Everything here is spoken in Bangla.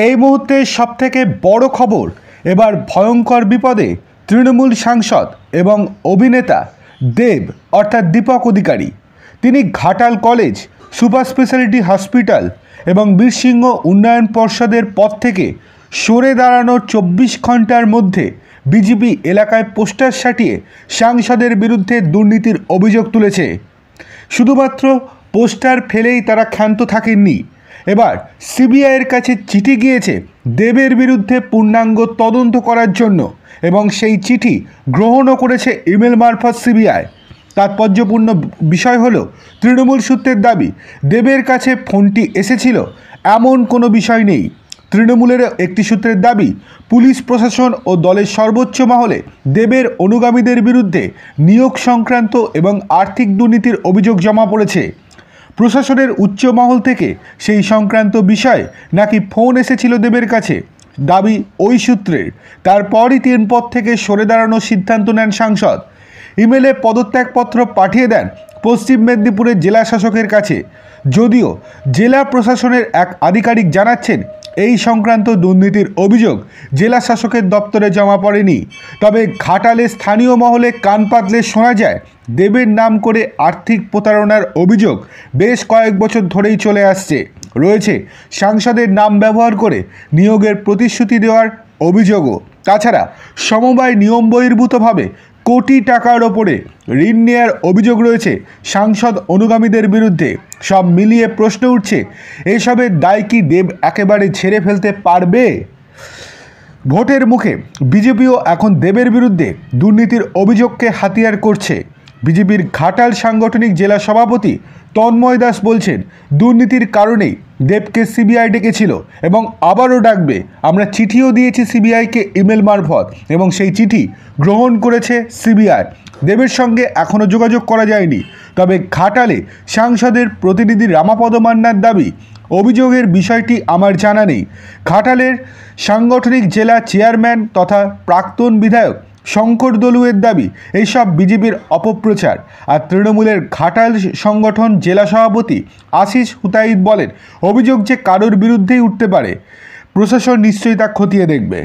এই মুহূর্তে সবথেকে বড় খবর, এবার ভয়ঙ্কর বিপদে তৃণমূল সাংসদ এবং অভিনেতা দেব অর্থাৎ দীপক অধিকারী। তিনি Ghatal college, super speciality hospital এবং বীরসিংহ উন্নয়ন পর্ষদের পদ থেকে সরে দাঁড়ানোর 24 ঘন্টার মধ্যে বিজেপি এলাকায় পোস্টার সাটিয়ে সাংসদের বিরুদ্ধে দুর্নীতির অভিযোগ তুলেছে। শুধুমাত্র পোস্টার ফেলেই তারা ক্ষান্ত থাকেননি, এবার সিবিআইয়ের কাছে চিঠি গিয়েছে দেবের বিরুদ্ধে পূর্ণাঙ্গ তদন্ত করার জন্য, এবং সেই চিঠি গ্রহণও করেছে ইমেল মারফত সিবিআই। তাৎপর্যপূর্ণ বিষয় হলো, তৃণমূল সূত্রের দাবি দেবের কাছে ফোনটি এসেছিল এমন কোনো বিষয় নেই। তৃণমূলের একটি সূত্রের দাবি, পুলিশ প্রশাসন ও দলের সর্বোচ্চ মহলে দেবের অনুগামীদের বিরুদ্ধে নিয়োগ সংক্রান্ত এবং আর্থিক দুর্নীতির অভিযোগ জমা পড়েছে। প্রশাসনের উচ্চ মহল থেকে সেই সংক্রান্ত বিষয়ে নাকি ফোন এসেছিল দেবের কাছে, দাবি ওই সূত্রের। তারপরই তিন পদ থেকে সরে দাঁড়ানোর সিদ্ধান্ত নেন সাংসদ। ইমেলে পদত্যাগপত্র পাঠিয়ে দেন পশ্চিম মেদিনীপুরের জেলা শাসকের কাছে। যদিও জেলা প্রশাসনের এক আধিকারিক জানাচ্ছেন এই সংক্রান্ত দুর্নীতির অভিযোগ জেলা শাসকের দপ্তরে জমা পড়েনি, তবে ঘাটালে স্থানীয় মহলে কান পাতলে শোনা যায় দেবের নাম করে আর্থিক প্রতারণার অভিযোগ বেশ কয়েক বছর ধরেই চলে আসছে। রয়েছে সাংসদের নাম ব্যবহার করে নিয়োগের প্রতিশ্রুতি দেওয়ার অভিযোগও। তাছাড়া সমবায় নিয়ম বহির্ভূতভাবে কোটি টাকার ওপরে ঋণ নেওয়ার অভিযোগ রয়েছে সাংসদ অনুগামীদের বিরুদ্ধে। সব মিলিয়ে প্রশ্ন উঠছে, এসবের দায় কি দেব একেবারে ঝেড়ে ফেলতে পারবে? ভোটের মুখে বিজেপিও এখন দেবের বিরুদ্ধে দুর্নীতির অভিযোগকে হাতিয়ার করছে। বিজেপির ঘাটাল সাংগঠনিক জেলা সভাপতি তন্ময় দাস বলছেন, দুর্নীতির কারণেই দেবকে সিবিআই ডেকেছিল এবং আবারও ডাকবে। আমরা চিঠিও দিয়েছি সিবিআইকে ইমেল মারফত এবং সেই চিঠি গ্রহণ করেছে সিবিআই। দেবের সঙ্গে এখনও যোগাযোগ করা যায়নি, তবে ঘাটালে সাংসদের প্রতিনিধি রামাপদ মান্নার দাবি, অভিযোগের বিষয়টি আমার জানা নেই। ঘাটালের সাংগঠনিক জেলা চেয়ারম্যান তথা প্রাক্তন বিধায়ক শঙ্কর দলুয়ের দাবি, এইসব বিজেপির অপপ্রচার। আর তৃণমূলের ঘাটাল সংগঠন জেলা সভাপতি আশিস হুতাইদ বলেন, অভিযোগ যে কারোর বিরুদ্ধেই উঠতে পারে, প্রশাসন নিশ্চয়ই তা খতিয়ে দেখবে।